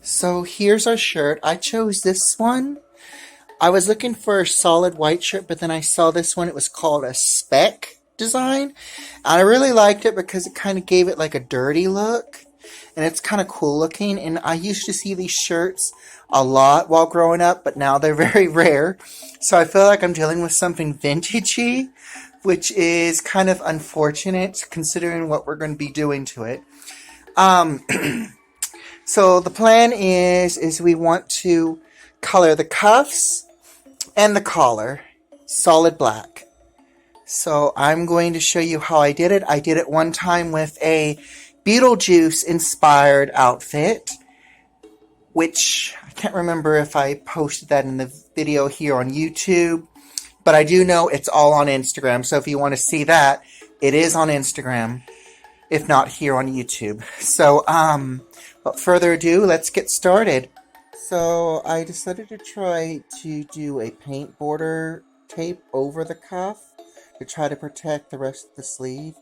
So here's our shirt. I chose this one. I was looking for a solid white shirt, but then I saw this one. It was called a speck design. And I really liked it because it kind of gave it like a dirty look. And it's kind of cool looking. And I used to see these shirts a lot while growing up, but now they're very rare. So I feel like I'm dealing with something vintagey, which is kind of unfortunate considering what we're going to be doing to it. Um, so the plan is we want to color the cuffs and the collar solid black. So I'm going to show you how I did it. I did it one time with a Beetlejuice inspired outfit, which I can't remember if I posted that in the video here on YouTube, but I do know it's all on Instagram. So if you want to see that, it is on Instagram, if not here on YouTube. So, without further ado, let's get started. So I decided to try to do a paint border tape over the cuff to try to protect the rest of the sleeve.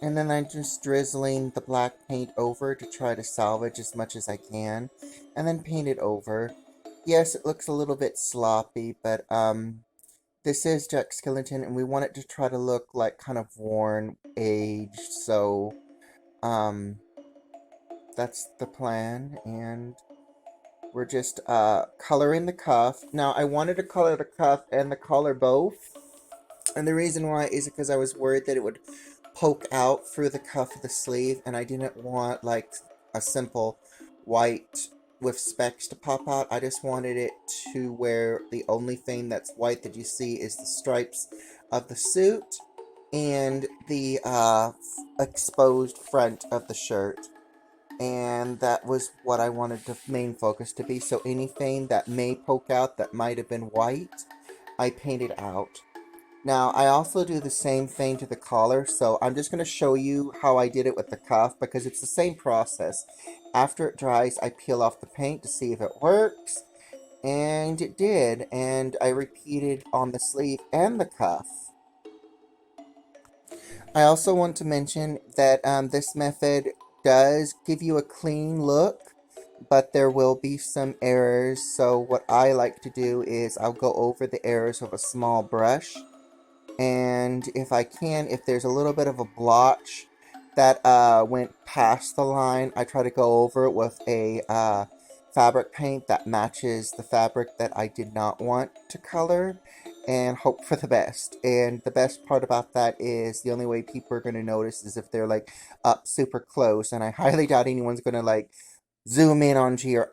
And then I'm just drizzling the black paint over to try to salvage as much as I can. And then paint it over. Yes, it looks a little bit sloppy, but this is Jack Skellington and we want it to try to look like kind of worn, aged, so that's the plan. And we're just coloring the cuff. Now, I wanted to color the cuff and the collar both. And the reason why is because I was worried that it would poke out through the cuff of the sleeve. And I didn't want, like, a simple white with specks to pop out. I just wanted it to where the only thing that's white that you see is the stripes of the suit and the exposed front of the shirt. And that was what I wanted the main focus to be. So anything that may poke out that might have been white, I painted out. Now, I also do the same thing to the collar, so I'm just going to show you how I did it with the cuff, because it's the same process. After it dries, I peel off the paint to see if it works, and it did, and I repeated on the sleeve and the cuff. I also want to mention that this method does give you a clean look, but there will be some errors. So what I like to do is I'll go over the errors with a small brush, and if I can, if there's a little bit of a blotch that went past the line, I try to go over it with a fabric paint that matches the fabric that I did not want to color, and hope for the best. And the best part about that is the only way people are going to notice is if they're like up super close, and I highly doubt anyone's going to like zoom in onto your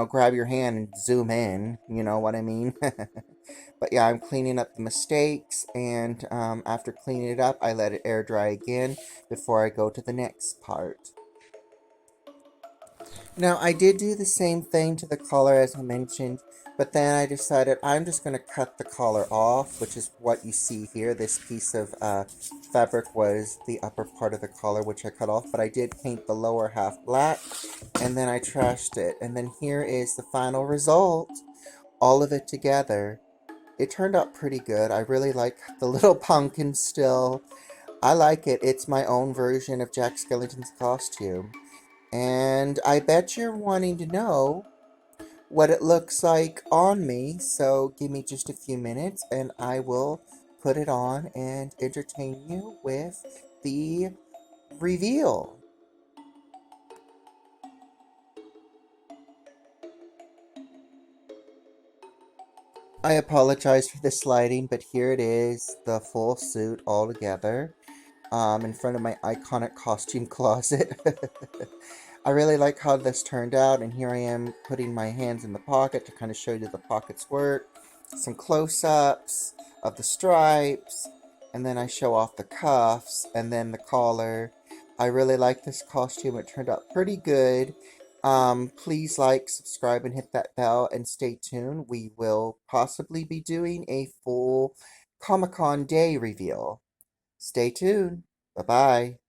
grab your hand and zoom in, you know what I mean. But yeah, I'm cleaning up the mistakes, and after cleaning it up, I let it air dry again before I go to the next part. Now, I did do the same thing to the collar as I mentioned, but then I decided I'm just going to cut the collar off, which is what you see here. This piece of fabric was the upper part of the collar, which I cut off, but I did paint the lower half black, and then I trashed it. And then here is the final result, all of it together. It turned out pretty good. I really like the little pumpkin still. I like it. It's my own version of Jack Skellington's costume. And I bet you're wanting to know what it looks like on me, so give me just a few minutes and I will put it on and entertain you with the reveal. I apologize for the sliding, but here it is, the full suit all together, in front of my iconic costume closet. I really like how this turned out, and here I am putting my hands in the pocket to kind of show you the pockets work. Some close-ups of the stripes, and then I show off the cuffs, and then the collar. I really like this costume. It turned out pretty good. Please like, subscribe, and hit that bell, and stay tuned. We will possibly be doing a full Comic-Con day reveal. Stay tuned. Bye-bye.